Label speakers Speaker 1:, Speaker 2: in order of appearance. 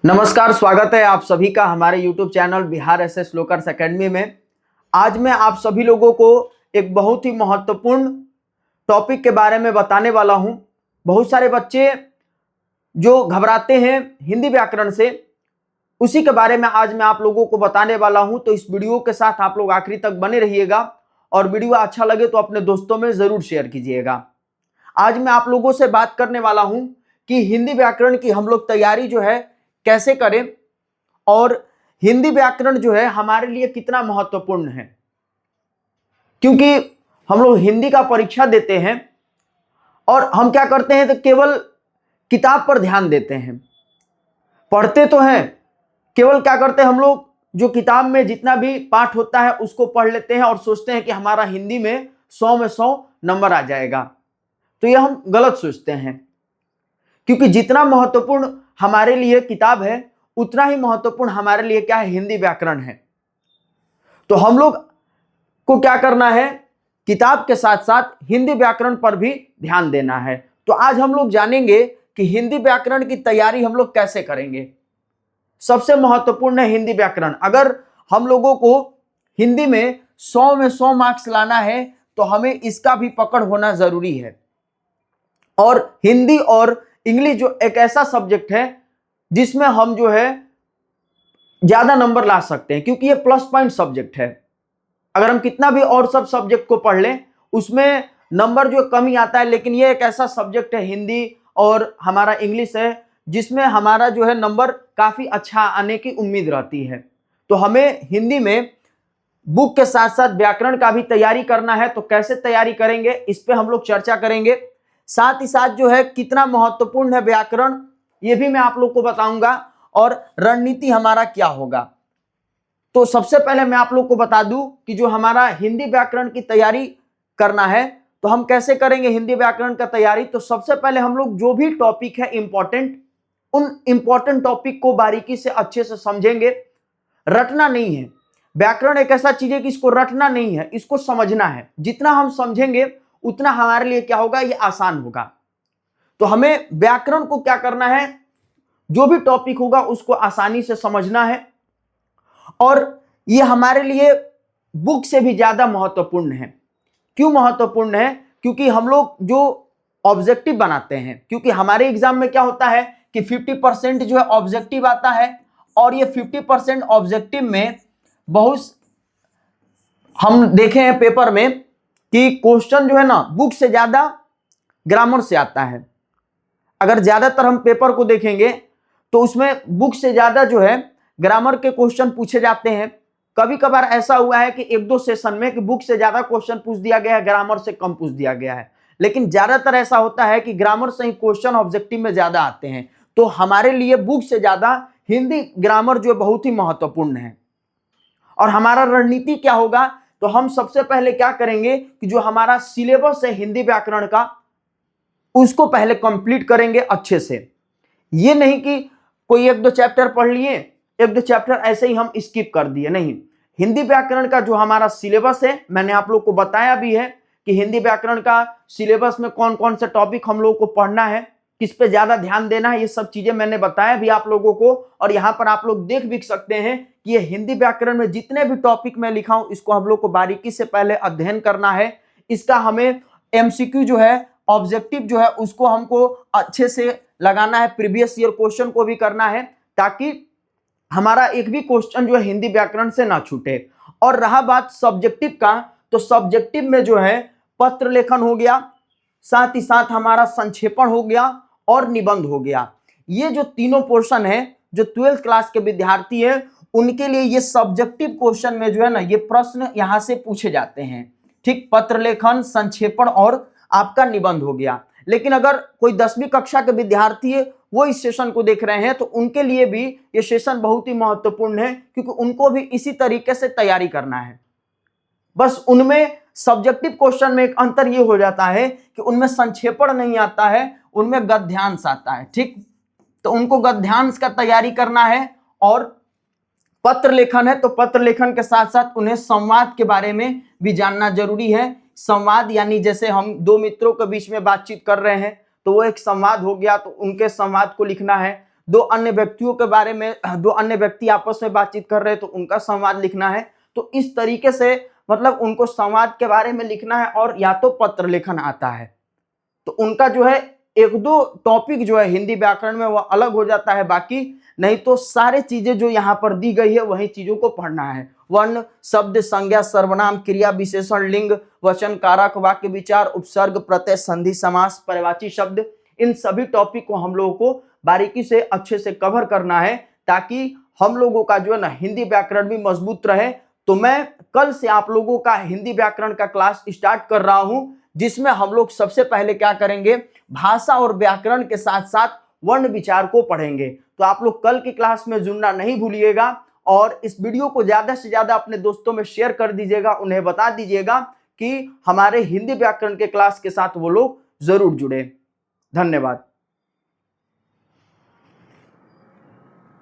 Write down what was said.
Speaker 1: नमस्कार, स्वागत है आप सभी का हमारे YouTube channel Bihar SS lockers academy में। आज मैं आप सभी लोगों को एक बहुत ही महत्वपूर्ण टॉपिक के बारे में बताने वाला हूं। बहुत सारे बच्चे जो घबराते हैं हिंदी व्याकरण से, उसी के बारे में आज मैं आप लोगों को बताने वाला हूं। तो इस वीडियो के साथ आप लोग आखिरी तक बने रहिएगा और वीडियो अच्छा लगे तो अपने दोस्तों में जरूर शेयर कीजिएगा। आज मैं आप लोगों से बात करने वाला हूं कि हिंदी व्याकरण की हम लोग तैयारी जो है कैसे करें और हिंदी व्याकरण जो है हमारे लिए कितना महत्वपूर्ण है। क्योंकि हम लोग हिंदी का परीक्षा देते हैं और हम क्या करते हैं तो केवल किताब पर ध्यान देते हैं, पढ़ते तो हैं, केवल क्या करते हैं हम लोग जो किताब में जितना भी पाठ होता है उसको पढ़ लेते हैं और सोचते हैं कि हमारा हिंदी में 100 में 100 नंबर आ जाएगा। तो यह हम गलत सोचते हैं, क्योंकि जितना महत्वपूर्ण हमारे लिए किताब है उतना ही महत्वपूर्ण हमारे लिए क्या है, हिंदी व्याकरण है। तो हम लोग को क्या करना है, किताब के साथ साथ हिंदी व्याकरण पर भी ध्यान देना है। तो आज हम लोग जानेंगे कि हिंदी व्याकरण की तैयारी हम लोग कैसे करेंगे। सबसे महत्वपूर्ण है हिंदी व्याकरण। अगर हम लोगों को हिंदी में 100 में 100 मार्क्स लाना है तो हमें इसका भी पकड़ होना जरूरी है। और हिंदी और इंग्लिश जो एक ऐसा सब्जेक्ट है जिसमें हम जो है ज्यादा नंबर ला सकते हैं, क्योंकि ये प्लस पॉइंट सब्जेक्ट है। अगर हम कितना भी और सब सब्जेक्ट को पढ़ लें उसमें नंबर जो कम ही आता है, लेकिन ये एक ऐसा सब्जेक्ट है हिंदी और हमारा इंग्लिश है जिसमें हमारा जो है नंबर काफी अच्छा आने की उम्मीद रहती है। तो हमें हिंदी में बुक के साथ साथ व्याकरण का भी तैयारी करना है। तो कैसे तैयारी करेंगे इस पे हम लोग चर्चा करेंगे। साथ ही साथ जो है कितना महत्वपूर्ण है व्याकरण ये भी मैं आप लोग को बताऊंगा और रणनीति हमारा क्या होगा। तो सबसे पहले मैं आप लोग को बता दूं कि जो हमारा हिंदी व्याकरण की तैयारी करना है तो हम कैसे करेंगे हिंदी व्याकरण का तैयारी। तो सबसे पहले हम लोग जो भी टॉपिक है इंपॉर्टेंट, उन इंपॉर्टेंट टॉपिक को बारीकी से अच्छे से समझेंगे। रटना नहीं है, व्याकरण एक ऐसा चीज है कि इसको रटना नहीं है, इसको समझना है। जितना हम समझेंगे उतना हमारे लिए क्या होगा, ये आसान होगा। तो हमें व्याकरण को क्या करना है, जो भी टॉपिक होगा उसको आसानी से समझना है। और ये हमारे लिए बुक से भी ज्यादा महत्वपूर्ण है। क्यों महत्वपूर्ण है? क्योंकि हम लोग जो ऑब्जेक्टिव बनाते हैं, क्योंकि हमारे एग्जाम में क्या होता है कि 50% जो है ऑब्जेक्टिव आता है और ये 50% ऑब्जेक्टिव में बहुत हम देखे हैं पेपर में कि क्वेश्चन जो है ना बुक से ज्यादा ग्रामर से आता है। अगर ज्यादातर हम पेपर को देखेंगे तो उसमें बुक से ज्यादा जो है ग्रामर के क्वेश्चन पूछे जाते हैं। कभी कभार ऐसा हुआ है कि एक दो सेशन में कि बुक से ज्यादा क्वेश्चन पूछ दिया गया है, ग्रामर से कम पूछ दिया गया है, लेकिन ज्यादातर ऐसा होता है कि ग्रामर से ही क्वेश्चन ऑब्जेक्टिव में ज्यादा आते हैं। तो हमारे लिए बुक से ज्यादा हिंदी ग्रामर जो बहुत ही महत्वपूर्ण है। और हमारा रणनीति क्या होगा, तो हम सबसे पहले क्या करेंगे कि जो हमारा सिलेबस है हिंदी व्याकरण का उसको पहले कंप्लीट करेंगे अच्छे से। ये नहीं कि कोई एक दो चैप्टर पढ़ लिए, एक दो चैप्टर ऐसे ही हम स्किप कर दिए, नहीं। हिंदी व्याकरण का जो हमारा सिलेबस है मैंने आप लोग को बताया भी है कि हिंदी व्याकरण का सिलेबस में कौन कौन से टॉपिक हम लोग को पढ़ना है, किस पे ज्यादा ध्यान देना है, ये सब चीजें मैंने बताया भी आप लोगों को। और यहाँ पर आप लोग देख भी सकते हैं कि ये हिंदी व्याकरण में जितने भी टॉपिक मैं लिखा हूं इसको हम लोग को बारीकी से पहले अध्ययन करना है। इसका हमें एमसीक्यू जो है, ऑब्जेक्टिव जो है उसको हमको अच्छे से लगाना है, प्रीवियस ईयर क्वेश्चन को भी करना है, ताकि हमारा एक भी क्वेश्चन जो है हिंदी व्याकरण से ना छूटे। और रहा बात सब्जेक्टिव का, तो सब्जेक्टिव में जो है पत्र लेखन हो गया, साथ ही साथ हमारा संक्षेपण हो गया और निबंध हो गया। ये जो तीनों पोर्शन है जो 12th क्लास के विद्यार्थी है उनके लिए ये सब्जेक्टिव क्वेश्चन में जो है ना ये प्रश्न यहां से पूछे जाते हैं। ठीक, पत्र लेखन, संक्षेपण और आपका निबंध हो गया। लेकिन अगर कोई 10वीं कक्षा के विद्यार्थी है वो इस सेशन को देख रहे हैं तो उनके लिए भी ये सेशन बहुत ही महत्वपूर्ण है, क्योंकि उनको भी इसी तरीके से तैयारी करना है। बस उनमें सब्जेक्टिव क्वेश्चन में एक अंतर ये हो जाता है कि उनमें संक्षेपण नहीं आता है, उनमें गद्यांश आता है। ठीक, तो उनको गद्यांश का तैयारी करना है। और पत्र लेखन है तो पत्र लेखन के साथ साथ उन्हें संवाद के बारे में भी जानना जरूरी है। संवाद यानी जैसे हम दो मित्रों के बीच में बातचीत कर रहे हैं तो वो एक संवाद हो गया, तो उनके संवाद को लिखना है। दो अन्य व्यक्तियों के बारे में, दो अन्य व्यक्ति आपस में बातचीत कर रहे हैं तो उनका संवाद लिखना है। तो इस तरीके से मतलब उनको संवाद के बारे में लिखना है। और या तो पत्र लेखन आता है तो उनका जो है एक दो टॉपिक जो है हिंदी व्याकरण में वो अलग हो जाता है, बाकी नहीं तो सारे चीजें जो यहाँ पर दी गई है वही चीजों को पढ़ना है। वर्ण, शब्द, संज्ञा, सर्वनाम, क्रिया, विशेषण, लिंग, वचन, कारक, वाक्य विचार, उपसर्ग, प्रत्यय, संधि, समास, पर्यायवाची शब्द, इन सभी टॉपिक को हम लोगों को बारीकी से अच्छे से कवर करना है ताकि हम लोगों का जो है ना हिंदी व्याकरण भी मजबूत रहे। तो मैं कल से आप लोगों का हिंदी व्याकरण का क्लास स्टार्ट कर रहा हूं, जिसमें हम लोग सबसे पहले क्या करेंगे, भाषा और व्याकरण के साथ साथ वर्ण विचार को पढ़ेंगे। तो आप लोग कल की क्लास में जुड़ना नहीं भूलिएगा और इस वीडियो को ज्यादा से ज्यादा अपने दोस्तों में शेयर कर दीजिएगा, उन्हें बता दीजिएगा कि हमारे हिंदी व्याकरण के क्लास के साथ वो लोग जरूर जुड़े। धन्यवाद।